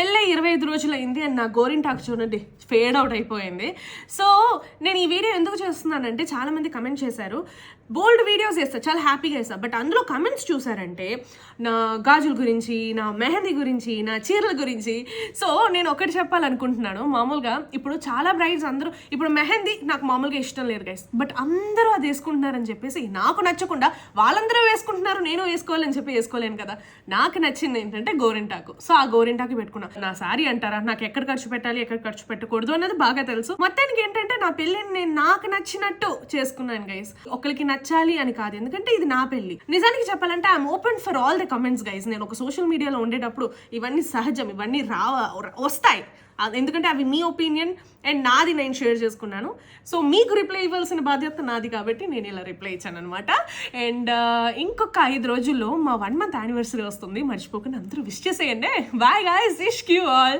పెళ్ళై 25 రోజులు అయింది అండ్ నా గోరింటాకు చూడండి ఫేడ్ అవుట్ అయిపోయింది. సో నేను ఈ వీడియో ఎందుకు చేస్తున్నానంటే చాలామంది కమెంట్ చేశారు, బోల్డ్ వీడియోస్ చేస్తాను, చాలా హ్యాపీగా చేస్తాను, బట్ అందులో కమెంట్స్ చూసారంటే నా గాజుల గురించి, నా మెహందీ గురించి, నా చీరల గురించి. సో నేను ఒకటి చెప్పాలనుకుంటున్నాను, మామూలుగా ఇప్పుడు చాలా బ్రైడ్స్ అందరూ ఇప్పుడు మెహందీ నాకు మామూలుగా ఇష్టం లేదు గైస్, బట్ అందరూ అది వేసుకుంటున్నారని చెప్పేసి నాకు నచ్చకుండా వాళ్ళందరూ వేసుకుంటున్నారు నేను వేసుకోవాలని చెప్పి వేసుకోలేను కదా. నాకు నచ్చింది ఏంటంటే గోరింటాకు. సో ఆ గోరింటాకు పెట్టుకున్నా. నా సారీ అంటారా, నాకు ఎక్కడ ఖర్చు పెట్టాలి ఎక్కడ ఖర్చు పెట్టకూడదు అన్నది బాగా తెలుసు. మొత్తానికి ఏంటంటే నా పెళ్ళిని నేను నాకు నచ్చినట్టు చేసుకున్నాను గైస్, ఒకరికి నచ్చాలి అని కాదు, ఎందుకంటే ఇది నా పెళ్లి. నిజానికి చెప్పాలంటే I'm open for all the comments guys. నేను ఒక సోషల్ మీడియాలో ఉండేటప్పుడు ఇవన్నీ సహజం, ఇవన్నీ వస్తాయి, ఎందుకంటే అవి మీ ఒపీనియన్ అండ్ నాది నేను షేర్ చేసుకున్నాను. సో మీకు రిప్లై ఇవ్వాల్సిన బాధ్యత నాది కాబట్టి నేను ఇలా రిప్లై ఇచ్చాను అనమాట. అండ్ ఇంకొక 5 రోజుల్లో మా 1 month యానివర్సరీ వస్తుంది, మర్చిపోకుండా అందరూ విష్ చేసేయండి. Bye guys, wish you all.